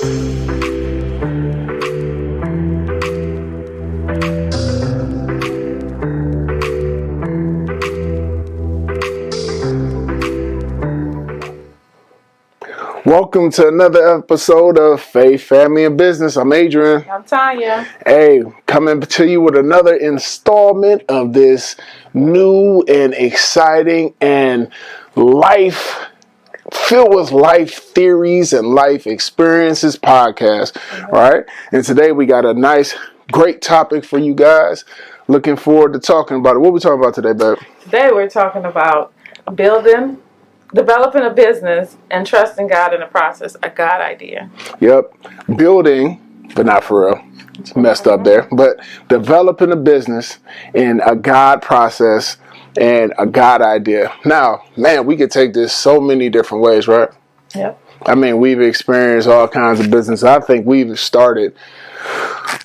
Welcome to another episode of Faith, Family, and Business. I'm Adrian. I'm Tanya. Hey, coming to you with another installment of this new and exciting and filled with life theories and life experiences podcast. All right. And today we got a nice, great topic for you guys. Looking forward to talking about it. What are we talking about today, babe? Today we're talking about developing a business and trusting God in the process, a God idea. Yep. Building, but not for real. It's messed up there. But developing a business in a God process and a God idea. Now, man, we could take this so many different ways, right? Yep. I mean, we've experienced all kinds of business. I think we've started,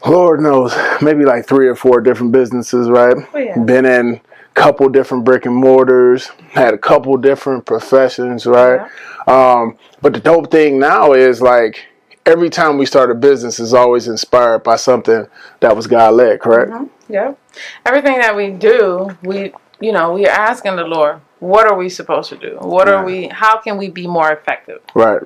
Lord knows, maybe like 3 or 4 different businesses, right? Oh, yeah. Been in couple different brick and mortars, had a couple different professions, right? Yeah. But the dope thing now is like every time we start a business is always inspired by something that was God led, correct? Mm-hmm. Yeah. Everything that we do, we are asking the Lord, what are we supposed to do? How can we be more effective? Right.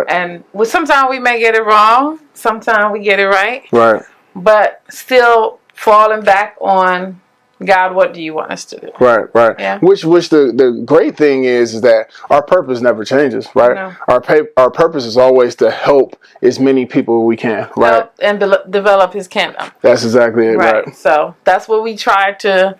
And sometimes we may get it wrong, sometimes we get it right. Right. But still falling back on God, what do you want us to do? Right. Yeah. Which the great thing is that our purpose never changes, right? No. Our purpose is always to help as many people as we can, right? Help and develop His kingdom. That's exactly it, right? So that's what we try to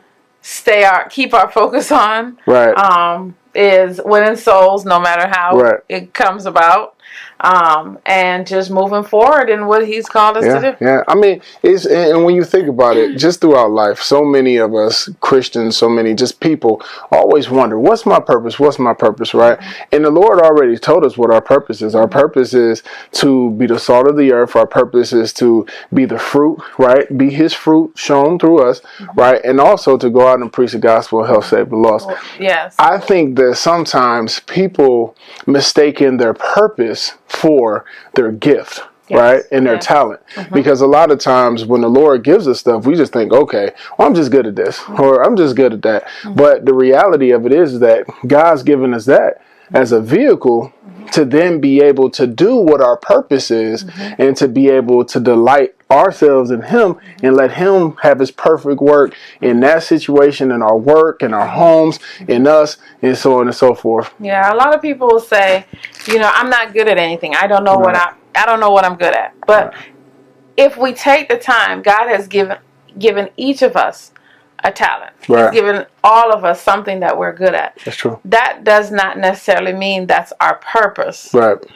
keep our focus on. Right. Is winning souls, no matter how it comes about. And just moving forward in what He's called us to do. Yeah. I mean, and when you think about it, just throughout life, so many of us Christians, so many just people always wonder, what's my purpose? What's my purpose, right? And the Lord already told us what our purpose is. Our purpose is to be the salt of the earth. Our purpose is to be the fruit, right? Be His fruit shown through us, right? And also to go out and preach the gospel and help save the lost. Yes. I think that sometimes people mistaken their purpose for their gift, right? And their talent. Because a lot of times when the Lord gives us stuff, we just think, okay, well, I'm just good at this or I'm just good at that. But the reality of it is that God's given us that as a vehicle to then be able to do what our purpose is and to be able to delight ourselves in Him and let Him have His perfect work in that situation, in our work, in our homes, in us, and so on and so forth. Yeah, a lot of people will say, I'm not good at anything. I don't know I don't know what I'm good at. But if we take the time, God has given each of us a talent. He's given all of us something that we're good at. That's true. That does not necessarily mean that's our purpose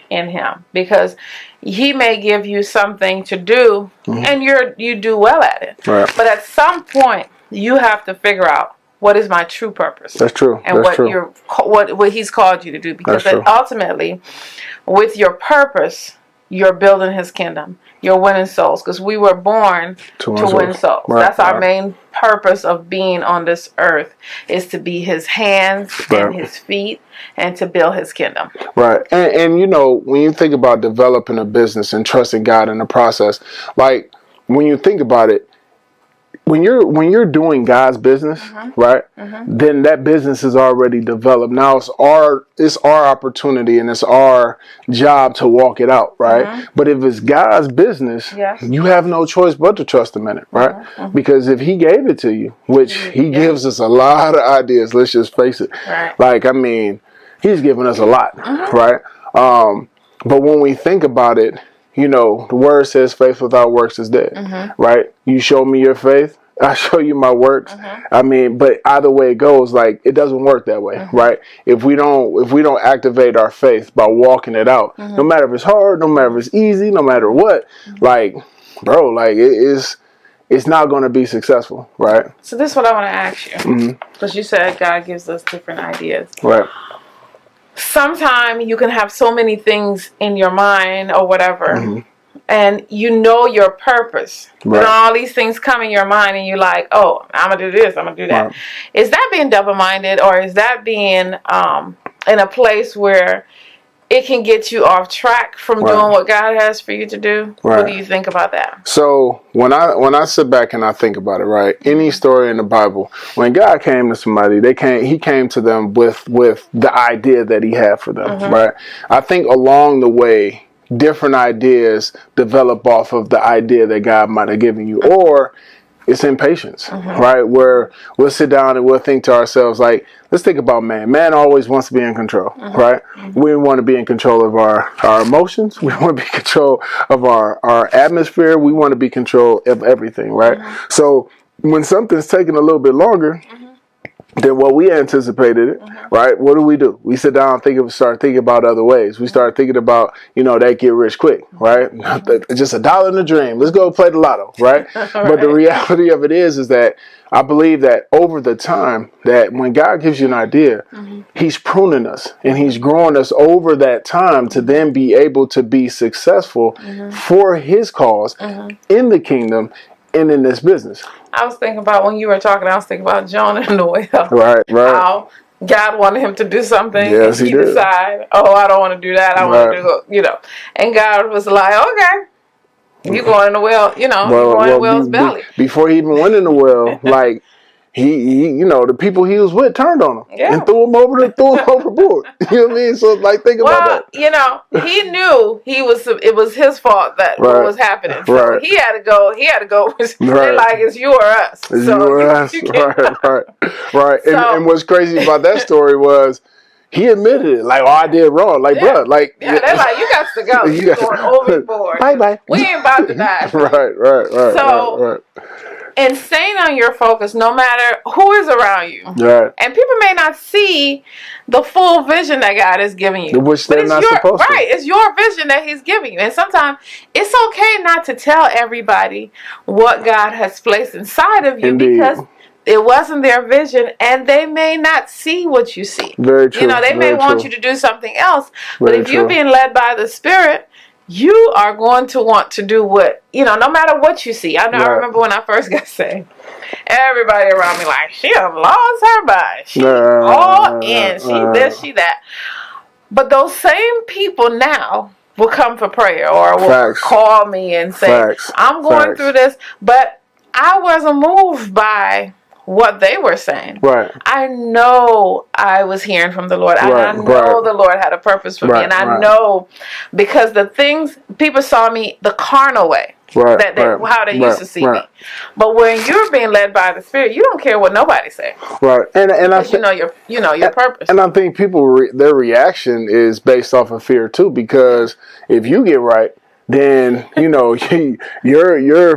in Him, because He may give you something to do and you do well at it. Right. But at some point you have to figure out, what is my true purpose? That's true. And what He's called you to do, because ultimately with your purpose you're building His kingdom. You're winning souls, because we were born to win souls. That's our main purpose of being on this earth, is to be His hands and His feet and to build His kingdom. Right. And when you think about developing a business and trusting God in the process, like when you think about it, when you're doing God's business, right? Then that business is already developed. Now it's our opportunity and it's our job to walk it out, right? But if it's God's business, you have no choice but to trust Him in it, right? Because if He gave it to you, which He gives us a lot of ideas, let's just face it. Right. Like, I mean, He's given us a lot, right? But when we think about it, the word says faith without works is dead, right? You show me your faith, I show you my works. I mean, but either way it goes, like, it doesn't work that way, right? If we don't activate our faith by walking it out, no matter if it's hard, no matter if it's easy, no matter what, like, bro, like it's not going to be successful, right? So this is what I want to ask you, because you said God gives us different ideas, right? Sometimes you can have so many things in your mind or whatever, and your purpose. But all these things come in your mind and you're like, oh, I'm going to do this, I'm going to do that. Right. Is that being double-minded, or is that being in a place where it can get you off track from doing what God has for you to do. What do you think about that? So when I sit back and I think about it, right? Any story in the Bible, when God came to somebody, he came to them with the idea that he had for them, right? I think along the way, different ideas develop off of the idea that God might have given you, or it's impatience, right? Where we'll sit down and we'll think to ourselves, like, let's think about man. Man always wants to be in control, right? We want to be in control of our emotions. We want to be in control of our atmosphere. We want to be in control of everything, right? So when something's taking a little bit longer than what we anticipated it, right? What do? We sit down and start thinking about other ways. We start thinking about, that get rich quick, right? Just $1 in a dream. Let's go play the lotto, right? But the reality of it is that I believe that over the time that when God gives you an idea, he's pruning us and he's growing us over that time to then be able to be successful for his cause in the kingdom and in this business. I was thinking about, when you were talking, I was thinking about Jonah and the whale. Right. How God wanted him to do something, yes, and he decided, I don't want to do that. I want to do, And God was like, okay, you going in the whale, you're going in the whale's belly. Before he even went in the well, like, he the people he was with turned on him and threw him overboard. You know what I mean? So like, think about that. He knew it was his fault that what was happening. So he had to go. They're like, it's you or us. It's you or us. Right. And what's crazy about that story was, he admitted it. Like, I did wrong. Like, bro, like, they're like, you got to go. You're going overboard. Bye. We ain't about to die. Right. So, and staying on your focus, no matter who is around you. Right. And people may not see the full vision that God is giving you. Which they're not supposed to. Right. It's your vision that he's giving you. And sometimes it's okay not to tell everybody what God has placed inside of you. Indeed. Because it wasn't their vision, and they may not see what you see. Very true. They may want you to do something else. But if you're being led by the Spirit, you are going to want to do what, no matter what you see. I remember when I first got saved, everybody around me like, she have lost her mind. She all in. She this, she that. But those same people now will come for prayer or will call me and say, I'm going through this. But I wasn't moved by what they were saying. Right. I know I was hearing from the Lord. And I know the Lord had a purpose for me. And I know, because the things, people saw me the carnal way. How they used to see me. But when you're being led by the Spirit, you don't care what nobody says. Right. And I think, you know your purpose. And I think people, their reaction is based off of fear too, because if you get right, then your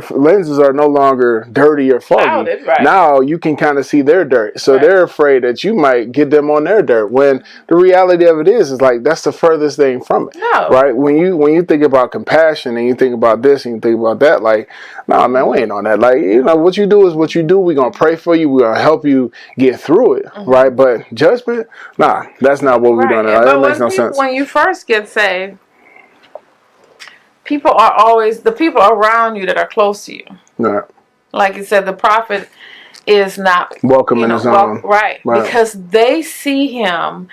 lenses are no longer dirty or foggy. Now you can kind of see their dirt, so they're afraid that you might get them on their dirt. When the reality of it is like, that's the furthest thing from it. Right? When you think about compassion and you think about this and you think about that, like, nah, man, we ain't on that. Like, what you do is what you do. We're gonna pray for you. We're gonna help you get through it. Right? But judgment, nah, that's not what we're doing. That makes no sense. When you first get saved, people are always the people around you that are close to you. Right. Like you said, the prophet is not welcome in his own. Right. Because they see him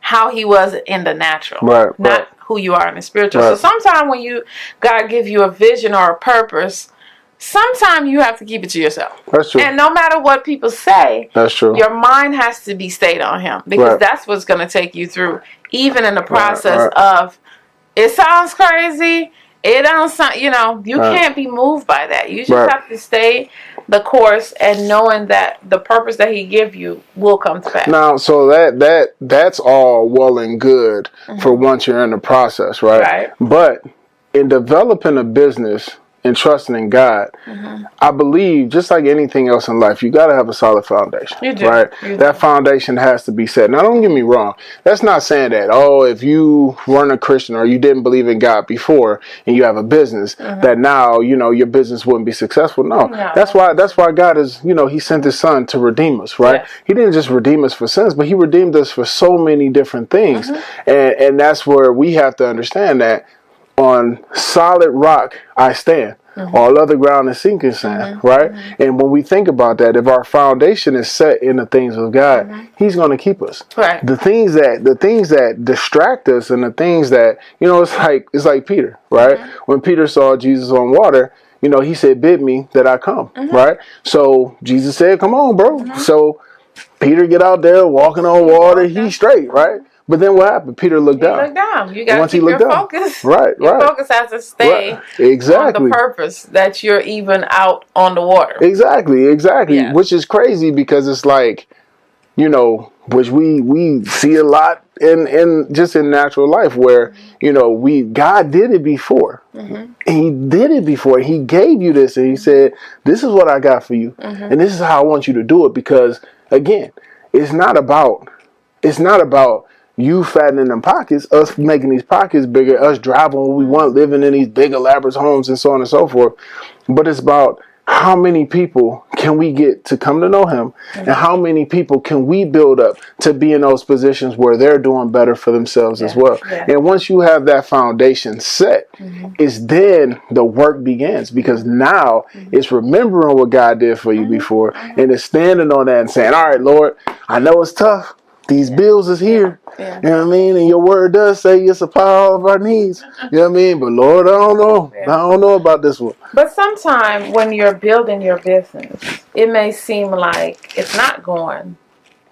how he was in the natural. Not who you are in the spiritual. So sometimes when God give you a vision or a purpose, sometimes you have to keep it to yourself. That's true. And no matter what people say, that's true. Your mind has to be stayed on him, because that's what's going to take you through, even in the process of, it sounds crazy. It don't sound, you can't be moved by that. You just have to stay the course and knowing that the purpose that he give you will come to pass. Now, so that's all well and good for once you're in the process, right? But in developing a business and trusting in God, I believe, just like anything else in life, you got to have a solid foundation. You do. Right? That foundation has to be set. Now, don't get me wrong. That's not saying that, if you weren't a Christian or you didn't believe in God before and you have a business, that now, your business wouldn't be successful. No. That's why God is, he sent his son to redeem us, right? Yes. He didn't just redeem us for sins, but he redeemed us for so many different things. And that's where we have to understand that on solid rock I stand. All other ground is sinking sand, right? And when we think about that, if our foundation is set in the things of God, He's going to keep us. Right. The things that distract us, and the things that, it's like Peter, right? When Peter saw Jesus on water, he said, "Bid me that I come," right? So Jesus said, "Come on, bro." So Peter get out there walking on water. He's straight, right? But then what happened? Peter looked down. Look down. You got to keep your focus. Right. Your focus has to stay on the purpose that you're even out on the water. Exactly. Yes. Which is crazy, because it's like, which we see a lot in just in natural life, where God did it before. He did it before. He gave you this, and He said, "This is what I got for you, and this is how I want you to do it." Because again, it's not about you fattening them pockets, us making these pockets bigger, us driving what we want, living in these big elaborate homes, and so on and so forth. But it's about how many people can we get to come to know Him, and how many people can we build up to be in those positions where they're doing better for themselves as well. And once you have that foundation set, it's then the work begins, because now it's remembering what God did for you before, and it's standing on that and saying, "All right, Lord, I know it's tough. These bills is here." You know what I mean? And your word does say you supply all of our needs. You know what I mean? But Lord, I don't know. I don't know about this one. But sometimes when you're building your business, it may seem like it's not going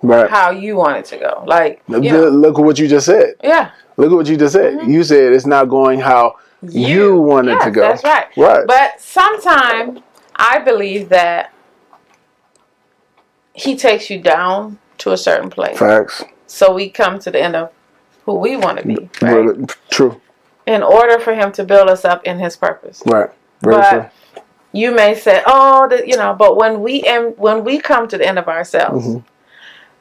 how you want it to go. Like, look at what you just said. Yeah. Look at what you just said. You said it's not going how you want it to go. That's right. Right. But sometimes I believe that He takes you down to a certain place. Facts. So we come to the end of who we want to be. Right? True. In order for Him to build us up in His purpose. Right. Very true. You may say, but when we come to the end of ourselves,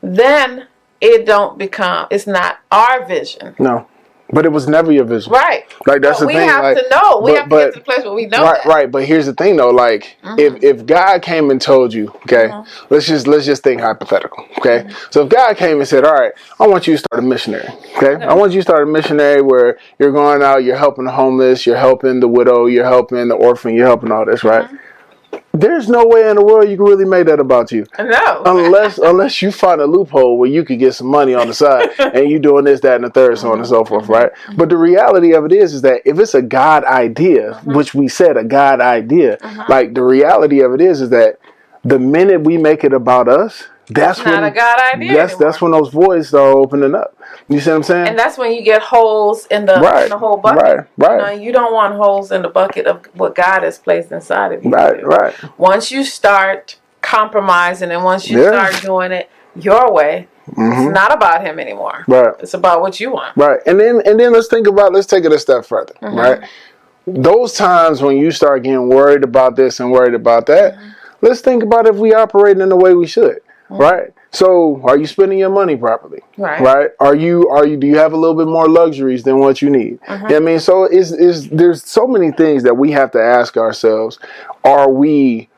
then it's not our vision. No. But it was never your vision. Right. Like, that's the thing. We have to know. We have to get to the place where we know that. Right. But here's the thing, though. Like, if God came and told you, okay, let's just think hypothetical, okay? So if God came and said, "All right, I want you to start a missionary, okay? I want you to start a missionary where you're going out, you're helping the homeless, you're helping the widow, you're helping the orphan, you're helping all this, right?" There's no way in the world you can really make that about you. No. Unless you find a loophole where you could get some money on the side and you doing this, that, and the third, so on and so forth, right? But the reality of it is that if it's a God idea, which we said a God idea, like, the reality of it is that the minute we make it about us, that's not a God idea. That's when those voids start opening up. You see what I'm saying? And that's when you get holes in the whole bucket. Right. You don't want holes in the bucket of what God has placed inside of you. Right. Once you start compromising, and once you start doing it your way, it's not about Him anymore. Right. It's about what you want. Right. And then let's take it a step further. Right. Those times when you start getting worried about this and worried about that, let's think about if we operating in the way we should. Right. So, are you spending your money properly? Right. Do you have a little bit more luxuries than what you need? You know what I mean? So there's so many things that we have to ask ourselves. Are we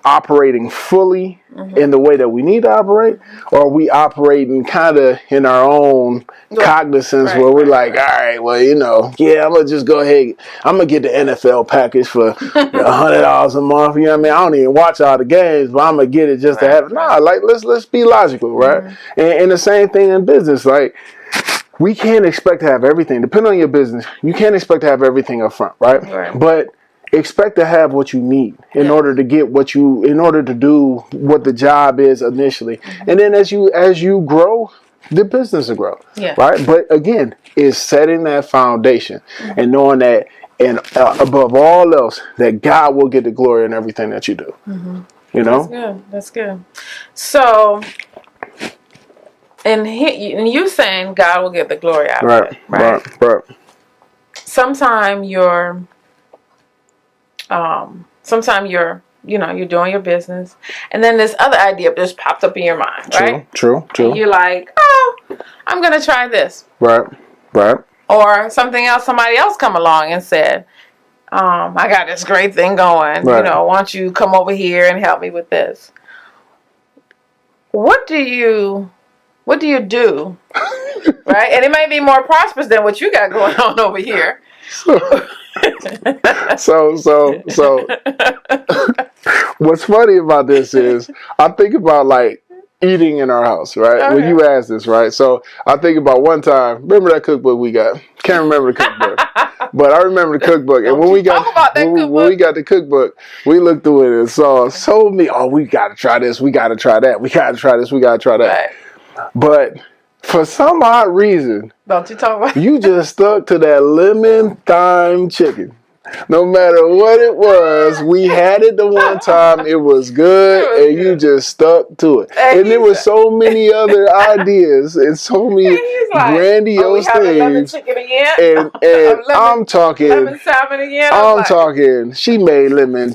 operating fully in the way that we need to operate, or are we operating kind of in our own cognizance where we're like, all right, well, I'm gonna just go ahead, I'm gonna get the NFL package for $100 a month. You know what I mean? I don't even watch all the games, but I'm gonna get it just to have it. Nah, like, let's be logical, right? And the same thing in business, like, we can't expect to have everything. Depending on your business, you can't expect to have everything up front, right? But expect to have what you need in order to do what the job is initially. And then as you grow, the business will grow. Right? But again, it's setting that foundation and knowing that, and above all else, that God will get the glory in everything that you do. You know? That's good. So, and you saying God will get the glory out of it, right? Sometimes you're doing your business, and then this other idea just popped up in your mind, right? True. And you're like, "Oh, I'm gonna try this." Right. Or something else, somebody else come along and said, "I got this great thing going. Why don't you come over here and help me with this?" What do you do? Right? And it may be more prosperous than what you got going on over here. So what's funny about this is I think about like eating in our house, right? Okay. When you ask this, right? So I think about one time, remember that cookbook we got? Can't remember the cookbook. But I remember the cookbook. And when we got the cookbook, we looked through it and saw so many, we gotta try this, we gotta try that, we gotta try this, we gotta try that. Right. But for some odd reason, don't you talk about you just stuck to that lemon thyme chicken. No matter what it was, we had it the one time. It was good, and you just stuck to it. And there were so many other ideas and so many grandiose things. And I'm talking lemon salmon again. I'm talking. She made lemon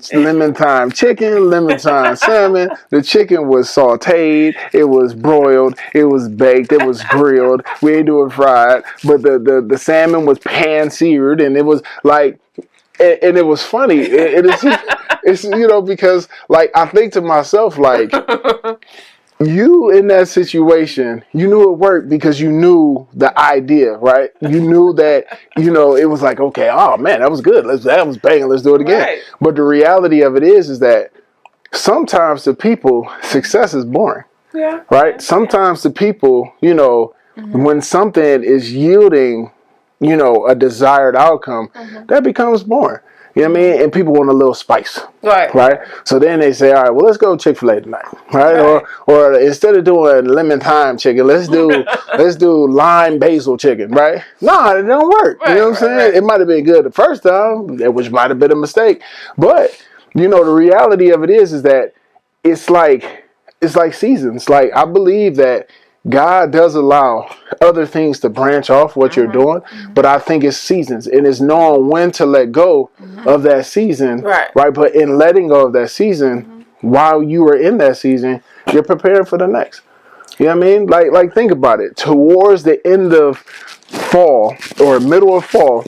thyme chicken, lemon thyme salmon. The chicken was sautéed. It was broiled. It was baked. It was grilled. We ain't doing fried, but the salmon was pan seared, and it was like. And it was funny. It's because like I think to myself like you in that situation, you knew it worked because you knew the idea, right? You knew that it was like okay, oh man, that was good. That was banging. Let's do it again. Right. But the reality of it is that sometimes to people success is boring. Yeah. Right. Sometimes to people, when something is yielding. A desired outcome, that becomes boring. You know what I mean? And people want a little spice. Right? So then they say, all right, well, let's go Chick-fil-A tonight. Right? Or instead of doing lemon thyme chicken, let's do lime basil chicken, right? No, it don't work. Right, you know what I'm saying? Right. It might have been good the first time, which might have been a mistake. But, the reality of it is that it's like seasons. Like, I believe that God does allow other things to branch off what you're doing, but I think it's seasons and it's knowing when to let go of that season, right? But in letting go of that season, while you are in that season, you're preparing for the next. You know what I mean? Like think about it. Towards the end of fall or middle of fall,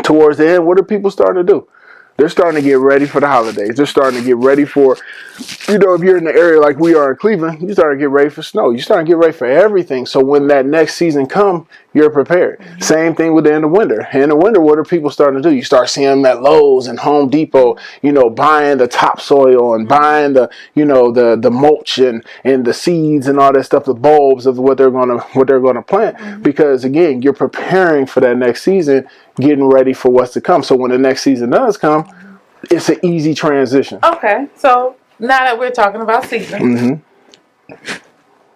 towards the end, what are people starting to do? They're starting to get ready for the holidays. They're starting to get ready for, if you're in the area like we are in Cleveland, you start to get ready for snow. You start to get ready for everything. So when that next season comes, you're prepared. Same thing with the end of winter. In the winter, what are people starting to do? You start seeing them at Lowe's and Home Depot, buying the topsoil and buying the mulch and the seeds and all that stuff, the bulbs of what they're gonna plant. Because again, you're preparing for that next season, getting ready for what's to come. So when the next season does come, it's an easy transition. Okay, so now that we're talking about seasons.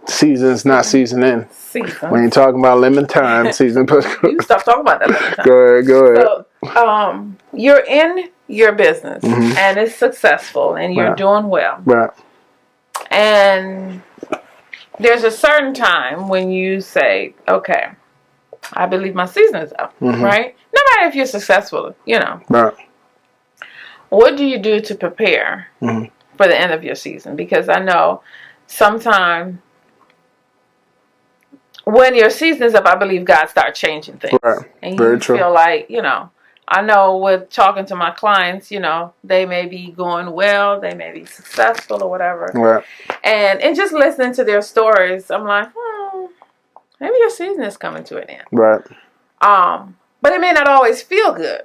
Seasons, not seasoning. Season. We ain't talking about lemon thyme season. You stop talking about that lemon thyme. Go ahead. So, you're in your business and it's successful and you're doing well. Right. And there's a certain time when you say, okay, I believe my season is up, right? No matter if you're successful, Right. What do you do to prepare for the end of your season? Because I know sometimes when your season is up, I believe God starts changing things. Right. And you feel like, I know with talking to my clients, they may be going well, they may be successful or whatever. Right. And just listening to their stories, I'm like, maybe your season is coming to an end. Right. But it may not always feel good.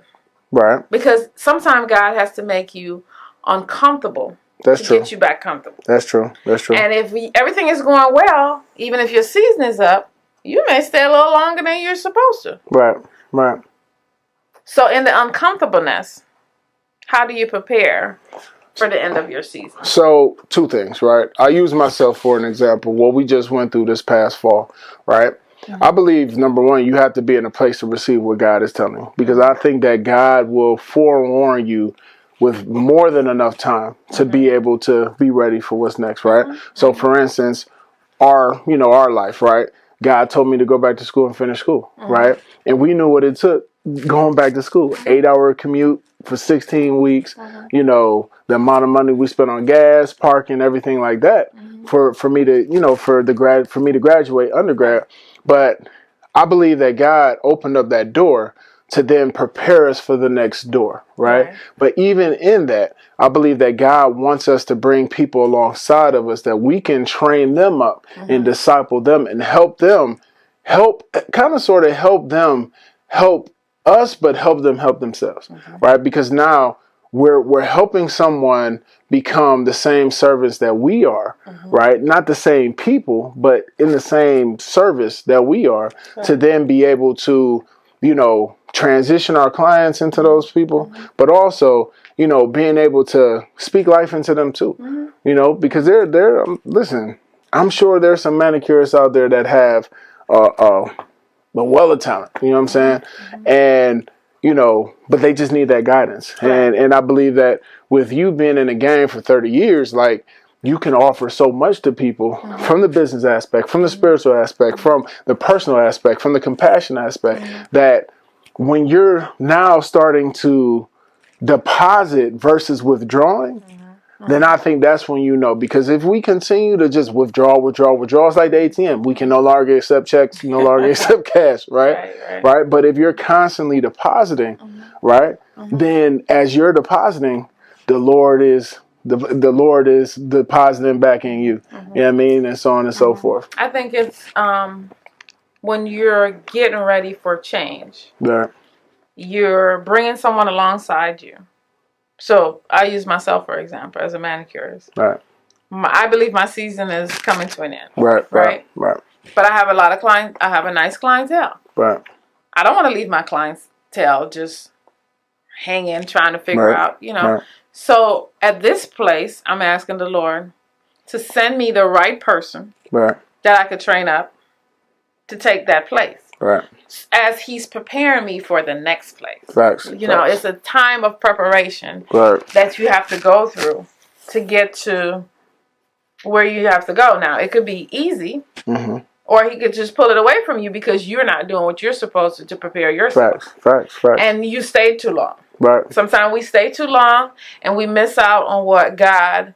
Right. Because sometimes God has to make you uncomfortable to get you back comfortable. That's true. And if everything is going well, even if your season is up, you may stay a little longer than you're supposed to. Right. So in the uncomfortableness, how do you prepare for the end of your season? So 2 things, right? I use myself for an example. What we just went through this past fall, right? I believe, number one, you have to be in a place to receive what God is telling you. Because I think that God will forewarn you with more than enough time to be able to be ready for what's next, right? So, for instance, our life, right? God told me to go back to school and finish school, right? And we knew what it took going back to school. 8-hour commute for 16 weeks, the amount of money we spent on gas, parking, everything like that for me to, for me to graduate undergrad. But I believe that God opened up that door to then prepare us for the next door, right? But even in that, I believe that God wants us to bring people alongside of us that we can train them up and disciple them and help them help us, but help them help themselves, right? Because now we're helping someone become the same servants that we are, right? Not the same people, but in the same service that we are, to then be able to, transition our clients into those people, but also, being able to speak life into them too, because they're listen, I'm sure there's some manicurists out there that have the well of talent, you know what I'm saying? And, but they just need that guidance. And I believe that with you being in the game for 30 years, like, you can offer so much to people from the business aspect, from the spiritual aspect, from the personal aspect, from the compassion aspect, that when you're now starting to deposit versus withdrawing, then I think that's when because if we continue to just withdraw, it's like the ATM. We can no longer accept checks, no longer accept cash, right? But if you're constantly depositing, right, then as you're depositing, the Lord is depositing back in you. You know what I mean? And so on and so forth. I think it's when you're getting ready for change, you're bringing someone alongside you. So I use myself, for example, as a manicurist. Right. I believe my season is coming to an end. Right. But I have a lot of clients. I have a nice clientele. Right. I don't want to leave my clientele just hanging, trying to figure out, Right. So at this place, I'm asking the Lord to send me the right person that I could train up to take that place. Right. As He's preparing me for the next place. Facts. It's a time of preparation that you have to go through to get to where you have to go. Now, it could be easy, or He could just pull it away from you because you're not doing what you're supposed to prepare yourself. Facts. And you stayed too long. Right. Sometimes we stay too long and we miss out on what God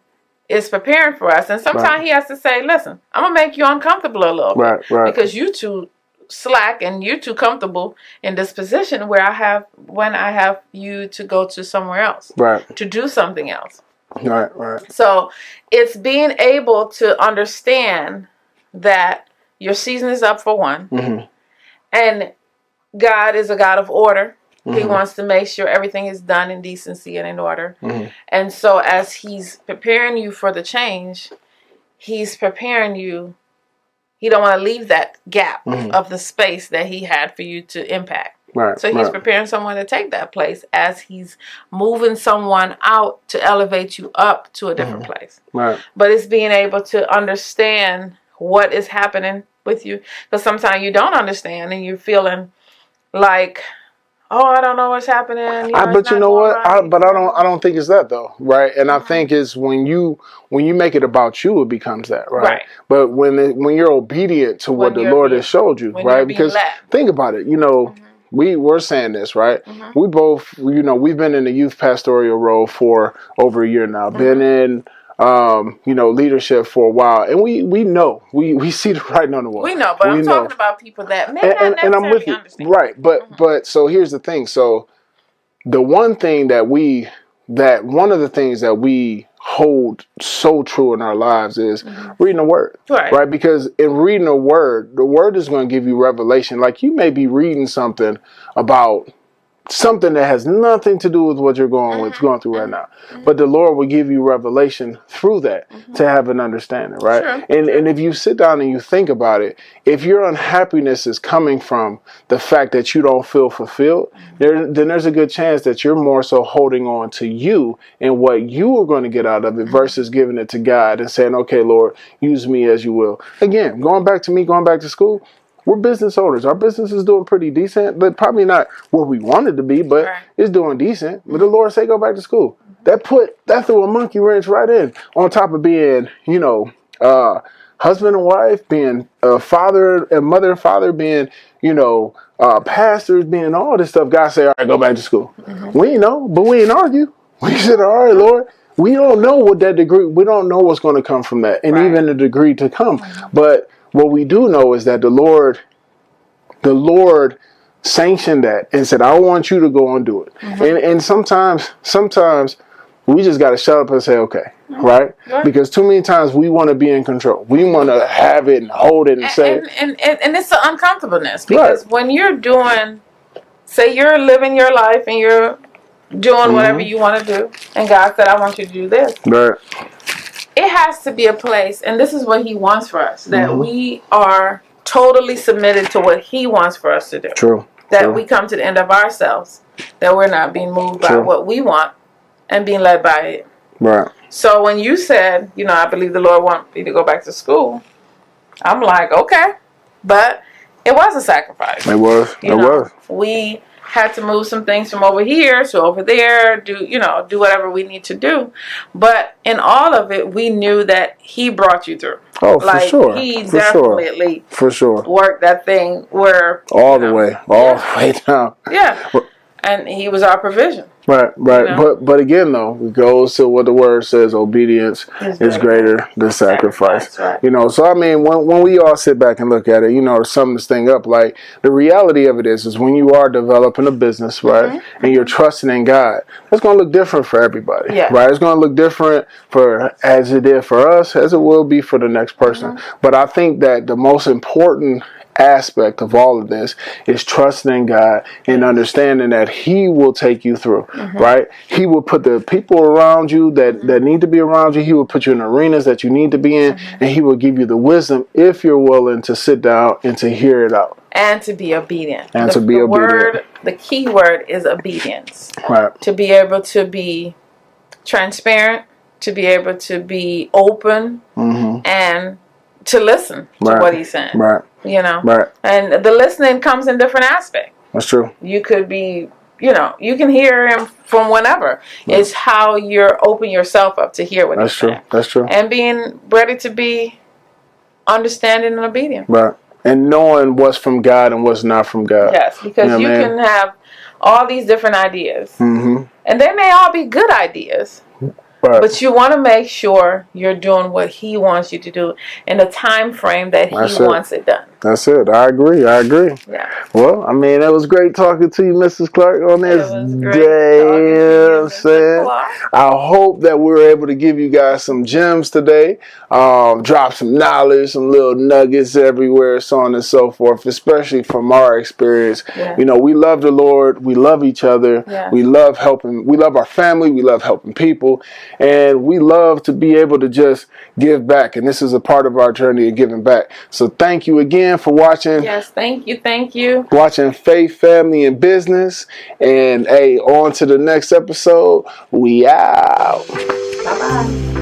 is preparing for us. And sometimes He has to say, listen, I'm going to make you uncomfortable a little bit. Because you too slack and you're too comfortable in this position when I have you to go to somewhere else. To do something else. Right. So it's being able to understand that your season is up for one. And God is a God of order. He wants to make sure everything is done in decency and in order. And so as He's preparing you for the change, He's preparing you. He don't want to leave that gap of the space that He had for you to impact. So He's preparing someone to take that place as He's moving someone out to elevate you up to a different place. But it's being able to understand what is happening with you. Because sometimes you don't understand and you're feeling like, I don't know what's happening. But you know what? I don't think it's that though, right? And I think it's when you make it about you, it becomes that, right? But when you're obedient to what the Lord has showed you, right? Because think about it, we're saying this, right? We both, we've been in the youth pastoral role for over a year now. Been in leadership for a while, and we know we see the writing on the wall. We know, but I'm talking about people that may not necessarily and I'm with you, understand. right? But so here's the thing. So the one of the things that we hold so true in our lives is reading the Word, right? Because in reading the Word is going to give you revelation. Like you may be reading something about something that has nothing to do with what you're going through right now. But the Lord will give you revelation through that to have an understanding, right? And if you sit down and you think about it, if your unhappiness is coming from the fact that you don't feel fulfilled, then there's a good chance that you're more so holding on to you and what you are going to get out of it versus giving it to God and saying, okay, Lord, use me as you will. Again, going back to school, we're business owners. Our business is doing pretty decent, but probably not where we wanted to be, but it's doing decent. But the Lord say go back to school. That threw a monkey wrench right in, on top of being, husband and wife, being father and mother and father, being, pastors, being all this stuff. God say, all right, go back to school. We ain't know, but we ain't argue. We said, all right, Lord. We don't know what that degree, we don't know what's going to come from that, and even the degree to come. But what we do know is that the Lord sanctioned that and said, I want you to go and do it. And sometimes we just got to shut up and say, okay, right? Because too many times we want to be in control. We want to have it and hold it and say it. And it's the uncomfortableness. Because when you're doing say you're living your life and you're doing whatever you want to do, and God said, I want you to do this. Right. It has to be a place, and this is what He wants for us, that we are totally submitted to what He wants for us to do. True. That we come to the end of ourselves, that we're not being moved by what we want and being led by it. Right. So when you said, I believe the Lord wants me to go back to school, I'm like, okay. But it was a sacrifice. It was. It was. We had to move some things from over here to over there, do whatever we need to do. But in all of it, we knew that He brought you through. Oh, for sure. He definitely worked that thing where all the way down. Yeah. And He was our provision. Right. But again, though, it goes to what the word says: obedience is greater than sacrifice. Right. So I mean, when we all sit back and look at it, to sum this thing up, like the reality of it is when you are developing a business, right, and you're trusting in God, it's going to look different for everybody, right? It's going to look different as it did for us, as it will be for the next person. But I think that the most important aspect of all of this is trusting in God and understanding that He will take you through, right? He will put the people around you that need to be around you. He will put you in arenas that you need to be in, and He will give you the wisdom if you're willing to sit down and to hear it out. And to be obedient. The key word is obedience. Right. To be able to be transparent, to be able to be open, and to listen to what He's saying. Right. Right. And the listening comes in different aspects. That's true. You could be, you can hear Him from whenever. Right. It's how you're opening yourself up to hear what He's saying. That's true. And being ready to be understanding and obedient. Right. And knowing what's from God and what's not from God. Yes, because you can have all these different ideas. And they may all be good ideas. Right. But you want to make sure you're doing what He wants you to do in the time frame that He wants it done. That's it. I agree. Yeah. Well, I mean, it was great talking to you, Mrs. Clark, on this day. I hope that we were able to give you guys some gems today. Drop some knowledge, some little nuggets everywhere, so on and so forth, especially from our experience. Yeah. We love the Lord. We love each other. Yeah. We love helping. We love our family. We love helping people. And we love to be able to just give back. And this is a part of our journey of giving back. So thank you again for watching. Yes, thank you. Watching Faith, Family, and Business. And on to the next episode. We out. Bye-bye.